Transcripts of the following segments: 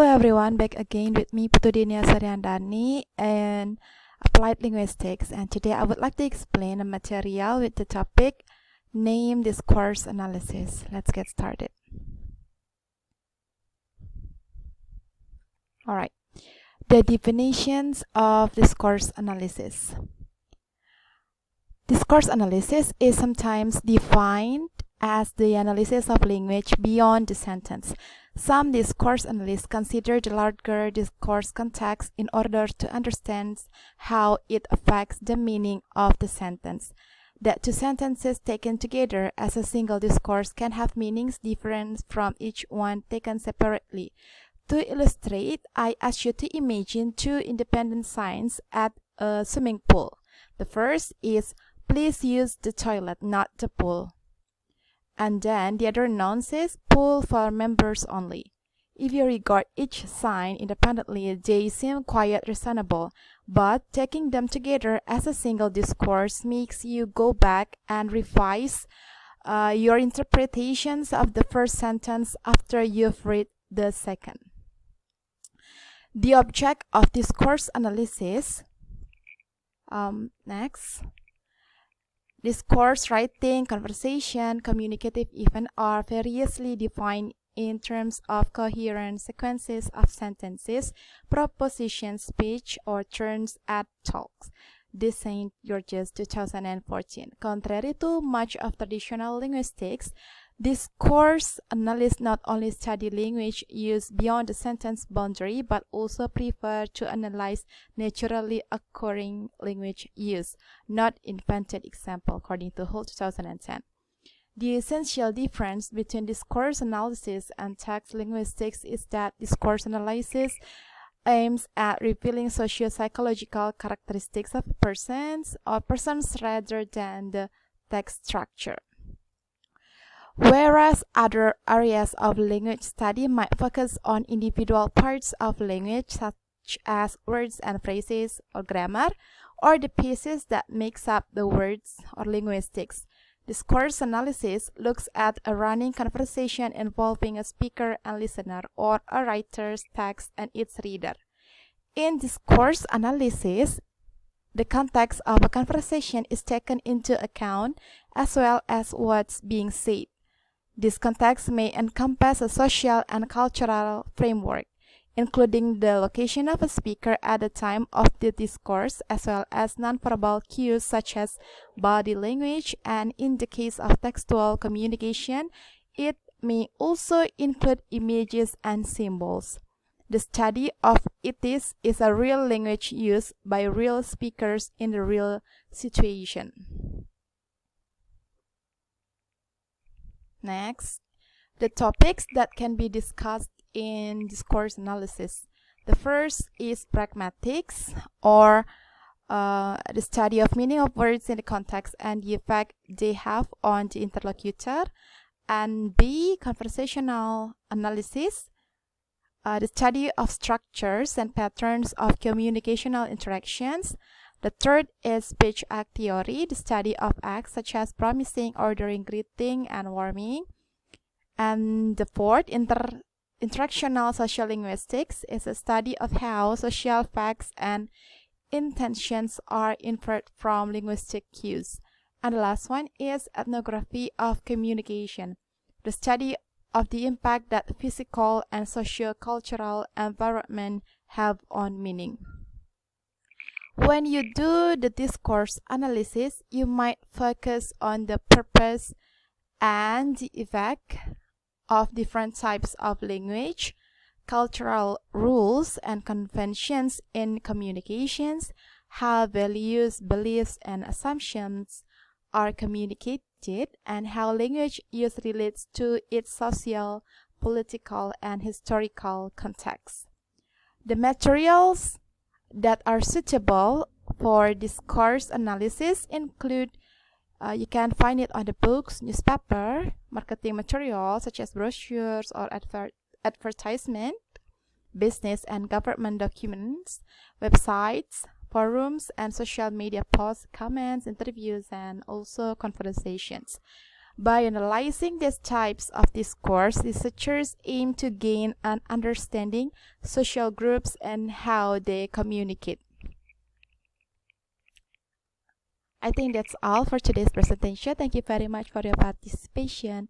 everyone, back again with me Putudinia Saryandani and Applied Linguistics, and today I would like to explain a material with the topic Name Discourse Analysis. Let's get started. Alright, the definitions of discourse analysis. Discourse analysis is sometimes defined as the analysis of language beyond the sentence. Some discourse analysts consider the larger discourse context in order to understand how it affects the meaning of the sentence. That two sentences taken together as a single discourse can have meanings different from each one taken separately. To illustrate, I ask you to imagine two independent signs at a swimming pool. The first is, "Please use the toilet, not the pool." And then the other noun says, "Pool for members only." If you regard each sign independently, they seem quite reasonable, but taking them together as a single discourse makes you go back and revise your interpretations of the first sentence after you've read the second. The object of discourse analysis. Next. Discourse, writing, conversation, communicative event are variously defined in terms of coherent sequences of sentences, propositions, speech, or turns at talks. This St. George's 2014. Contrary to much of traditional linguistics, discourse analysts not only study language use beyond the sentence boundary, but also prefer to analyze naturally occurring language use, not invented example, according to Holt 2010. The essential difference between discourse analysis and text linguistics is that discourse analysis aims at revealing socio-psychological characteristics of persons rather than the text structure. Whereas other areas of language study might focus on individual parts of language such as words and phrases or grammar, or the pieces that makes up the words or linguistics. Discourse analysis looks at a running conversation involving a speaker and listener, or a writer's text and its reader. In discourse analysis, the context of a conversation is taken into account as well as what's being said. This context may encompass a social and cultural framework, including the location of a speaker at the time of the discourse, as well as nonverbal cues such as body language, and in the case of textual communication, it may also include images and symbols. The study of it is a real language used by real speakers in the real situation. Next, the topics that can be discussed in discourse analysis. The first is pragmatics, or the study of meaning of words in the context and the effect they have on the interlocutor. And B, conversational analysis, the study of structures and patterns of communicational interactions. The third is speech act theory, the study of acts such as promising, ordering, greeting, and warming. And the fourth, interactional social linguistics, is a study of how social facts and intentions are inferred from linguistic cues. And the last one is ethnography of communication, the study of the impact that physical and socio-cultural environment have on meaning. When you do the discourse analysis, you might focus on the purpose and the effect of different types of language, cultural rules and conventions in communications, how values, beliefs, and assumptions are communicated, and how language use relates to its social, political, and historical context. The materials that are suitable for discourse analysis include, you can find it on the books, newspaper, marketing materials such as brochures or advertisement, business and government documents, websites, forums, and social media posts, comments, interviews, and also conversations. By analyzing these types of discourse, researchers aim to gain an understanding social groups and how they communicate. I think that's all for today's presentation. Thank you very much for your participation.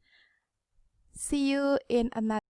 See you in another